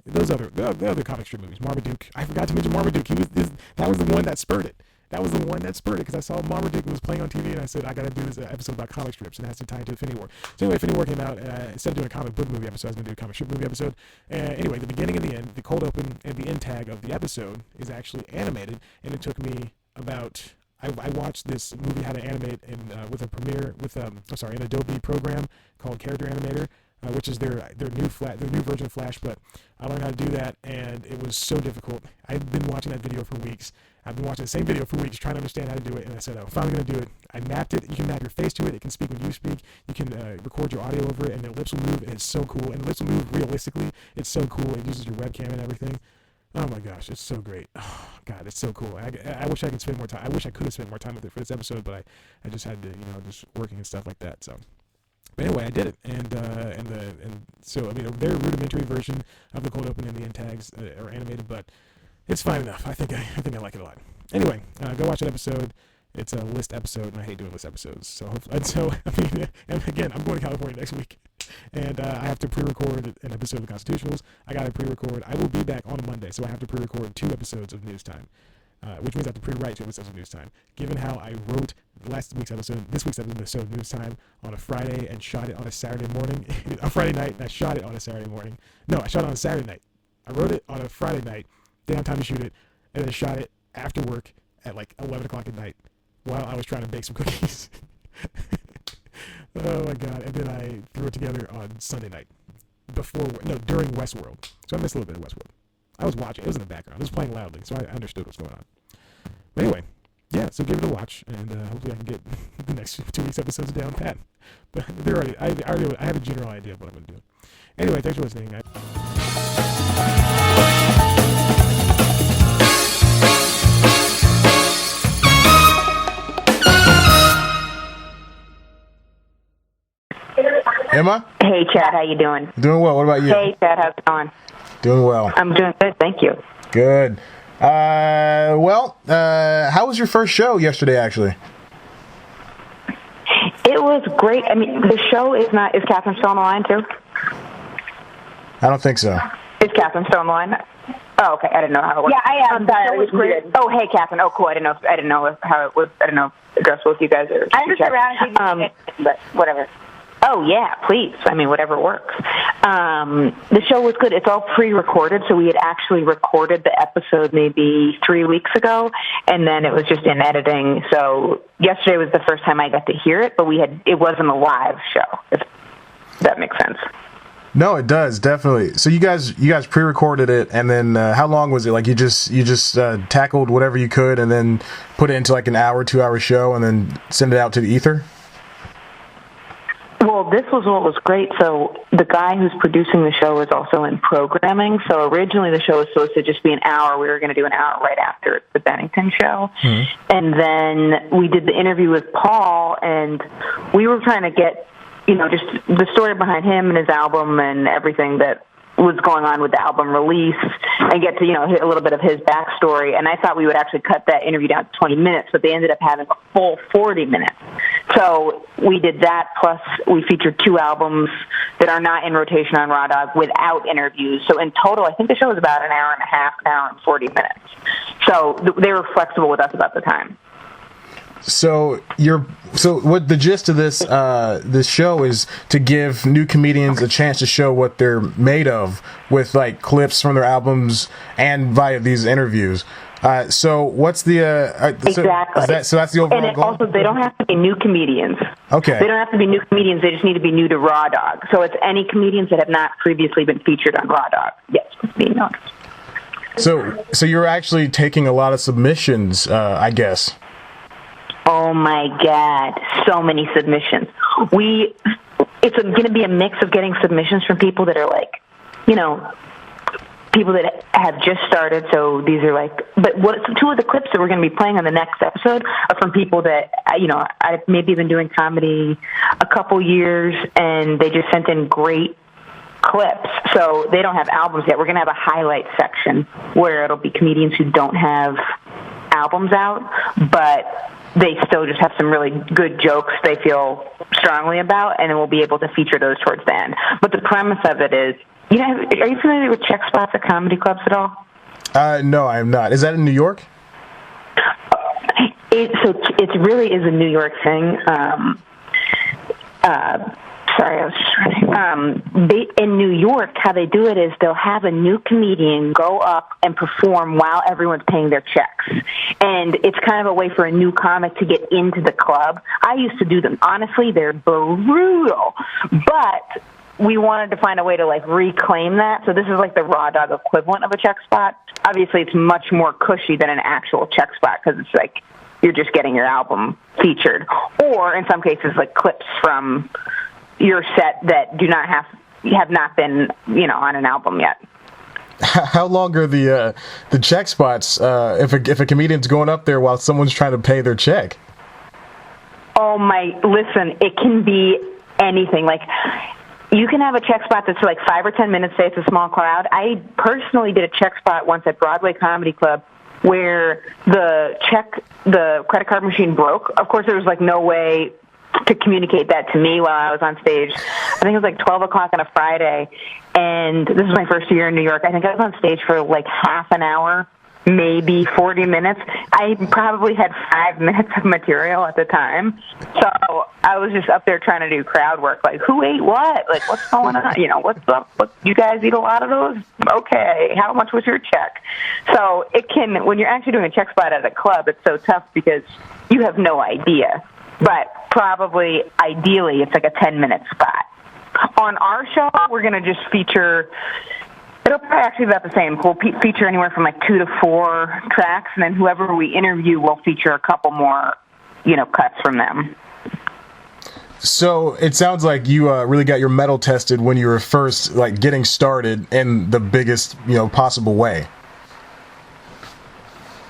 The other comic strip movies. Marmaduke. I forgot to mention Marmaduke. That was the one that spurred it. Because I saw Marmaduke was playing on TV, and I said, I got to do this episode about comic strips, and it has to tie into Infinity War. So anyway, Infinity War came out, instead of doing a comic book movie episode, I was going to do a comic strip movie episode. Anyway, the beginning and the end, the cold open and the end tag of the episode is actually animated, and it took me about... I watched this movie how to animate an Adobe program called Character Animator, which is their new version of Flash. But I learned how to do that, and it was so difficult. I've been watching that video for weeks. I've been watching the same video for weeks, trying to understand how to do it. And I said, I'm finally going to do it. I mapped it. You can map your face to it. It can speak when you speak. You can record your audio over it, and the lips will move, and it's so cool. And the lips will move realistically. It's so cool. It uses your webcam and everything. Oh my gosh, it's so great. Oh God, it's so cool. I wish I could spend more time. I wish I could have spent more time with it for this episode, but I just had to, just working and stuff like that. So, but anyway, I did it, and so I mean, a very rudimentary version of the cold open and the end tags are animated, but it's fine enough. I think I like it a lot. Anyway, go watch that episode. It's a list episode, and I hate doing list episodes. So and again, I'm going to California next week, and I have to pre-record an episode of the Constitutionals. I got to pre-record. I will be back on a Monday, so I have to pre-record 2 episodes of News Time, which means I have to pre-write 2 episodes of News Time. Given how I wrote this week's episode of News Time on a Friday and shot it on a Saturday morning, a Friday night, and I shot it on a Saturday morning. No, I shot it on a Saturday night. I wrote it on a Friday night, didn't have time to shoot it, and then shot it after work at like 11 o'clock at night, while I was trying to bake some cookies. Oh my God. And then I threw it together on Sunday night during Westworld. So I missed a little bit of Westworld. I was watching. It was in the background. It was playing loudly, so I understood what's going on. But anyway, yeah, so give it a watch, and hopefully I can get the next 2 weeks' episodes down pat. But I have a general idea of what I'm going to do. Anyway, thanks for listening. Emma? Hey, Chad, how you doing? Doing well. What about you? Hey, Chad, how's it going? Doing well. I'm doing good, thank you. Good. How was your first show yesterday, actually? It was great. I mean, the show is Catherine still on the line, too? I don't think so. Is Catherine still on the line? Oh, okay. I didn't know how it worked. Yeah, I am. Sorry, it was great. Oh, hey, Catherine. Oh, cool. I didn't know how it was. I didn't know addressable with you guys. I'm just around, but whatever. Oh, yeah, please. I mean, whatever works. The show was good. It's all pre-recorded, so we had actually recorded the episode maybe 3 weeks ago, and then it was just in editing. So yesterday was the first time I got to hear it, but it wasn't a live show, if that makes sense. No, it does, definitely. So you guys pre-recorded it, and then how long was it? Like you just tackled whatever you could, and then put it into like an hour, 2 hour show, and then send it out to the ether? Well, this was what was great. So the guy who's producing the show is also in programming. So originally the show was supposed to just be an hour. We were going to do an hour right after the Bennington show. Mm-hmm. And then we did the interview with Paul, and we were trying to get, just the story behind him and his album and everything that was going on with the album release, and get to, hit a little bit of his backstory. And I thought we would actually cut that interview down to 20 minutes, but they ended up having a full 40 minutes. So we did that, plus we featured 2 albums that are not in rotation on Raw Dog without interviews. So in total, I think the show was about an hour and a half, an hour and 40 minutes. So they were flexible with us about the time. So what the gist of this show is to give new comedians a chance to show what they're made of with like clips from their albums and via these interviews. So what's the exactly? So that's the overall and goal. Also, they don't have to be new comedians. Okay. They don't have to be new comedians. They just need to be new to Raw Dog. So it's any comedians that have not previously been featured on Raw Dog. Yes, being honest. So you're actually taking a lot of submissions, I guess. Oh my God, so many submissions. It's going to be a mix of getting submissions from people that are like, people that have just started. So these are like, but two of the clips that we're going to be playing on the next episode are from people that, I've maybe been doing comedy a couple years, and they just sent in great clips. So they don't have albums yet. We're going to have a highlight section where it'll be comedians who don't have albums out, but they still just have some really good jokes they feel strongly about, and then we'll be able to feature those towards the end. But the premise of it is, are you familiar with check spots at comedy clubs at all? No, I'm not. Is that in New York? It really is a New York thing. Sorry, I was just running. In New York, how they do it is they'll have a new comedian go up and perform while everyone's paying their checks. And it's kind of a way for a new comic to get into the club. I used to do them. Honestly, they're brutal. But we wanted to find a way to, reclaim that. So this is like the raw dog equivalent of a check spot. Obviously, it's much more cushy than an actual check spot because it's like you're just getting your album featured. Or, in some cases, clips from your set that have not been, on an album yet. How long are the check spots if a comedian's going up there while someone's trying to pay their check? Listen, it can be anything. You can have a check spot that's 5 or 10 minutes, say it's a small crowd. I personally did a check spot once at Broadway Comedy Club where the credit card machine broke. Of course, there was no way to communicate that to me while I was on stage. I think it was 12 o'clock on a Friday, and this was my first year in New York. I think I was on stage for half an hour, maybe 40 minutes. I probably had 5 minutes of material at the time, so I was just up there trying to do crowd work. Who ate what? What's going on? What's up? You guys eat a lot of those? Okay, how much was your check? So when you're actually doing a check spot at a club, it's so tough because you have no idea. But probably, ideally, it's a 10-minute spot. On our show, we're going to just feature, it'll probably actually be about the same. We'll feature anywhere from 2 to 4 tracks, and then whoever we interview will feature a couple more, cuts from them. So it sounds like you really got your mettle tested when you were first getting started in the biggest possible way.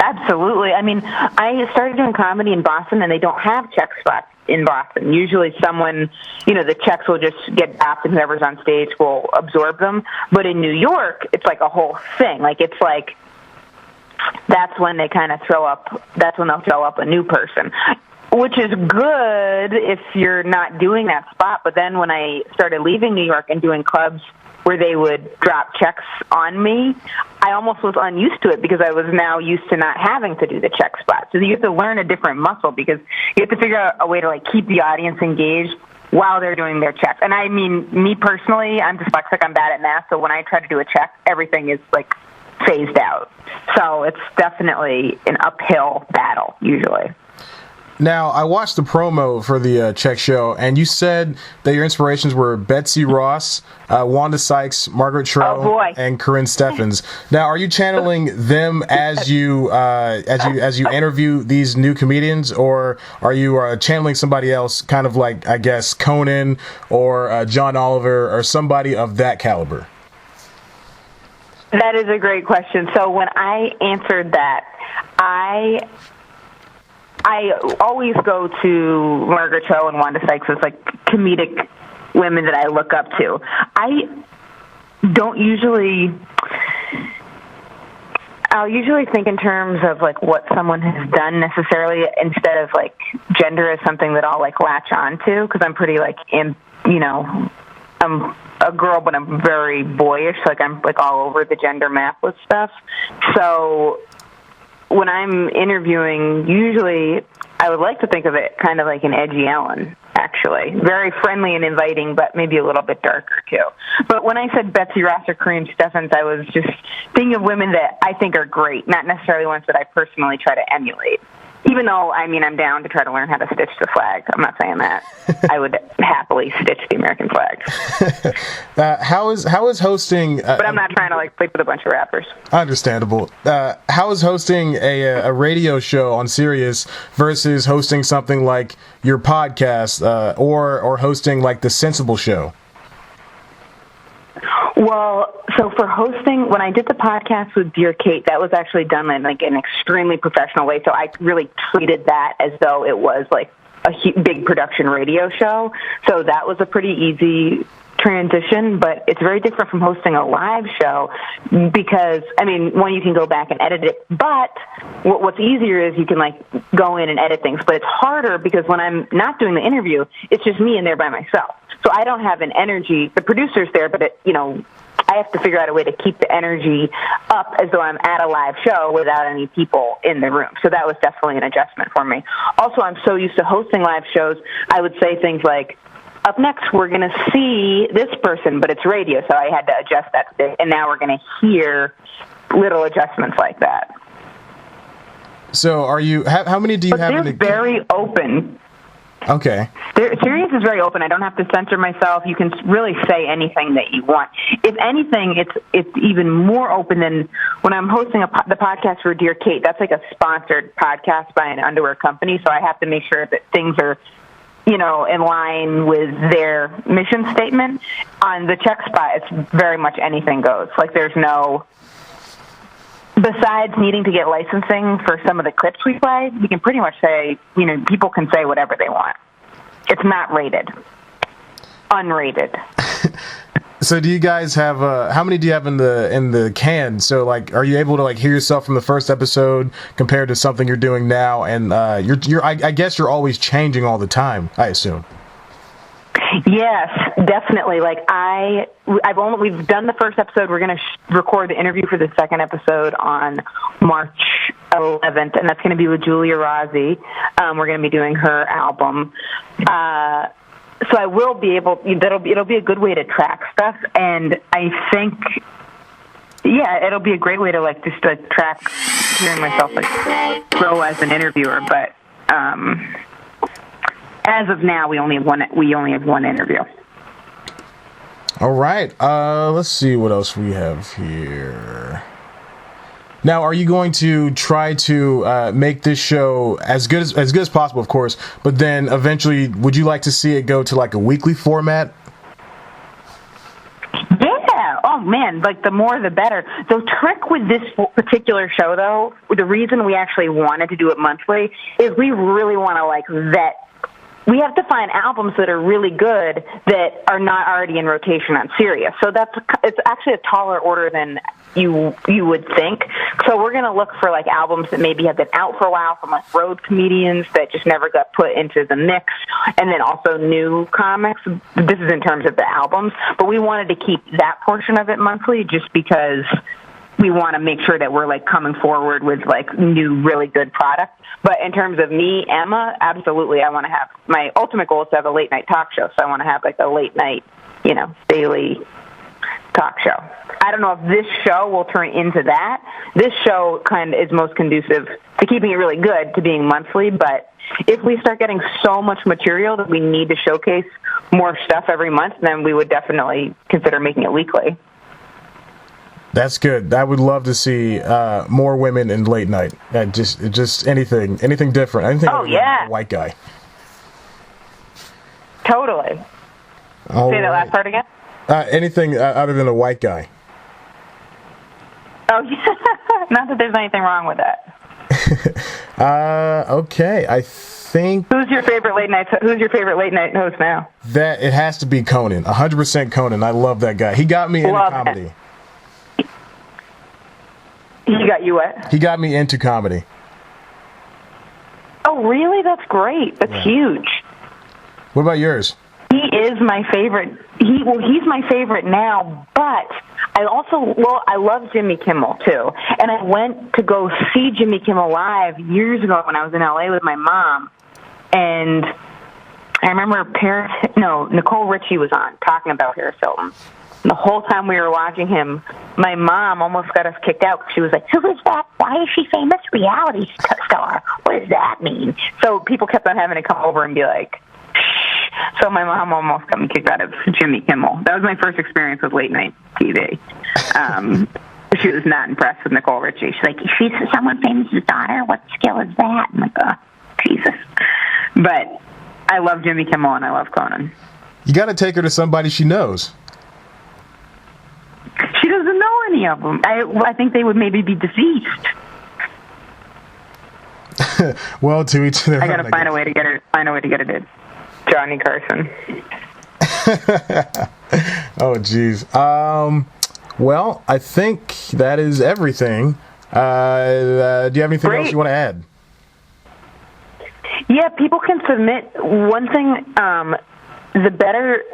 Absolutely. I mean, I started doing comedy in Boston, and they don't have check spots in Boston. Usually someone, the checks will just get dropped, and whoever's on stage will absorb them. But in New York, it's a whole thing. That's when they kind of that's when they'll throw up a new person, which is good if you're not doing that spot. But then when I started leaving New York and doing clubs where they would drop checks on me, I almost was unused to it because I was now used to not having to do the check spot. So you have to learn a different muscle because you have to figure out a way to keep the audience engaged while they're doing their checks. And I mean, me personally, I'm dyslexic, I'm bad at math, so when I try to do a check, everything is phased out. So it's definitely an uphill battle usually. Now, I watched the promo for the Check Show, and you said that your inspirations were Betsy Ross, Wanda Sykes, Margaret Cho, and Corinne Steffens. Now, are you channeling them as you interview these new comedians, or are you channeling somebody else, kind of I guess, Conan or John Oliver or somebody of that caliber? That is a great question. So when I answered that, I always go to Margaret Cho and Wanda Sykes as comedic women that I look up to. I don't I'll usually think in terms of what someone has done necessarily instead of gender as something that I'll latch on to, because I'm pretty I'm a girl, but I'm very boyish. I'm all over the gender map with stuff. So when I'm interviewing, usually I would like to think of it kind of like an edgy Ellen, actually. Very friendly and inviting, but maybe a little bit darker, too. But when I said Betsy Ross or Corinne Steffens, I was just thinking of women that I think are great, not necessarily ones that I personally try to emulate. Even though, I'm down to try to learn how to stitch the flag. I'm not saying that. I would happily stitch the American flag. How is hosting... but I'm not trying to, play with a bunch of rappers. Understandable. How is hosting a radio show on Sirius versus hosting something like your podcast or hosting, the Sensible Show? Well, so for hosting, when I did the podcast with Dear Kate, that was actually done in like an extremely professional way. So I really treated that as though it was like a big production radio show. So that was a pretty easy transition, but it's very different from hosting a live show because, I mean, one, you can go back and edit it, but what's easier is you can like go in and edit things, but it's harder because when I'm not doing the interview, it's just me in there by myself. So I don't have an energy, the producer's there, but I have to figure out a way to keep the energy up as though I'm at a live show without any people in the room. So that was definitely an adjustment for me. Also, I'm so used to hosting live shows, I would say things like, up next, we're going to see this person, but it's radio, so I had to adjust that. And now we're going to hear little adjustments like that. So are you, how many do you have? They're very open. Okay. Sirius is very open. I don't have to censor myself. You can really say anything that you want. If anything, it's even more open than when I'm hosting the podcast for Dear Kate. That's like a sponsored podcast by an underwear company, so I have to make sure that things are in line with their mission statement. On the check spot, it's very much anything goes. Like, there's no, besides needing to get licensing for some of the clips we play, we can pretty much say, people can say whatever they want. It's not rated. Unrated. So do you guys have how many do you have in the can? So like, are you able to like hear yourself from the first episode compared to something you're doing now? And I guess you're always changing all the time, I assume. Yes, definitely. Like we've done the first episode. We're going to record the interview for the second episode on March 11th, and that's going to be with Julia Rossi. We're going to be doing her album. So I will be able. It'll be a good way to track stuff, and I think, it'll be a great way to track hearing myself grow as an interviewer. But as of now, we only have one interview. All right. Let's see what else we have here. Now, are you going to try to make this show as good as possible, of course, but then eventually, would you like to see it go to like a weekly format? Yeah. Oh man, like the more the better. The trick with this particular show, though, the reason we actually wanted to do it monthly is we really want to vet. We have to find albums that are really good that are not already in rotation on Sirius. So it's actually a taller order than you would think. So we're going to look for albums that maybe have been out for a while from road comedians that just never got put into the mix, and then also new comics. This is in terms of the albums, but we wanted to keep that portion of it monthly just because we want to make sure that we're coming forward with new, really good product. But in terms of me, Emma, absolutely, I want to have, my ultimate goal is to have a late night talk show. So I want to have a late night, daily talk show. I don't know if this show will turn into that. This show kind of is most conducive to keeping it really good, to being monthly. But if we start getting so much material that we need to showcase more stuff every month, then we would definitely consider making it weekly. That's good. I would love to see more women in late night. Just anything different. Anything. Oh yeah. A white guy. Totally. All Say right. that last part again. Anything other than a white guy. Oh yeah. Not that there's anything wrong with that. Okay. I think. Who's your favorite late night host now? That it has to be Conan. 100% Conan. I love that guy. He got me into comedy. It. He got you what? He got me into comedy. Oh, really? That's great. That's huge. What about yours? He is my favorite. He's my favorite now, but I love Jimmy Kimmel, too. And I went to go see Jimmy Kimmel live years ago when I was in L.A. with my mom. And I remember Nicole Richie was on talking about Paris Hilton. The whole time we were watching him, my mom almost got us kicked out. She was like, who is that? Why is she famous reality star? What does that mean? So people kept on having to come over and be like, shh. So my mom almost got me kicked out of Jimmy Kimmel. That was my first experience with late night TV. She was not impressed with Nicole Richie. She's like, she's someone famous' daughter? What skill is that? I'm like, oh, Jesus. But I love Jimmy Kimmel and I love Conan. You got to take her to somebody she knows. doesn't know any of them. I think they would maybe be deceased. Well, to each their own. I gotta find a way to get it. To Johnny Carson. Oh, geez. Well, I think that is everything. Do you have anything else you want to add? Yeah, people can submit. One thing, the better,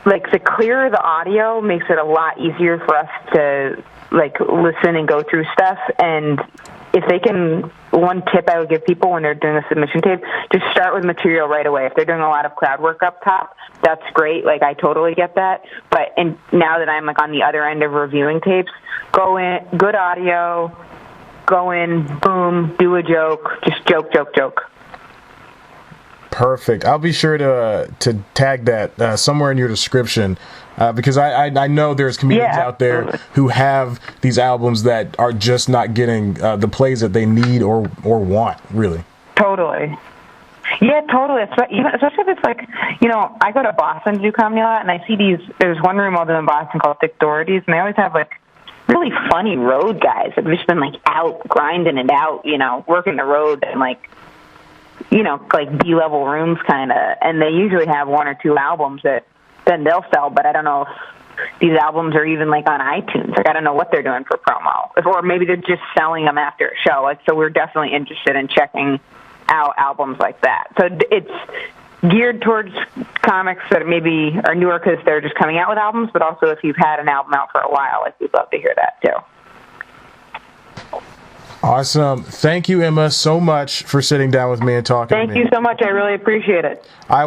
like the clearer the audio makes it a lot easier for us to like listen and go through stuff. And if they can, one tip I would give people when they're doing a submission tape, just start with material right away. If they're doing a lot of crowd work up top, that's great. Like, I totally get that. But now that I'm like on the other end of reviewing tapes, go in, good audio, go in, boom, do a joke, just joke. Perfect. I'll be sure to tag that somewhere in your description because I know there's comedians out there who have these albums that are just not getting the plays that they need or want, really. Totally. Yeah, totally. Especially if it's like, I go to Boston to do comedy a lot, and I see there's one room over in Boston called Thick Doherty's, and they always have like really funny road guys that have just been like out grinding it out, working the road and like, like B-level rooms kind of, and they usually have one or two albums that then they'll sell, but I don't know if these albums are even like on iTunes. Like, I don't know what they're doing for promo, or maybe they're just selling them after a show. Like, so we're definitely interested in checking out albums like that. So it's geared towards comics that maybe are newer because they're just coming out with albums, but also if you've had an album out for a while, like, we'd love to hear that too. Awesome. Thank you, Emma, so much for sitting down with me and talking to me. Thank you so much. I really appreciate it. I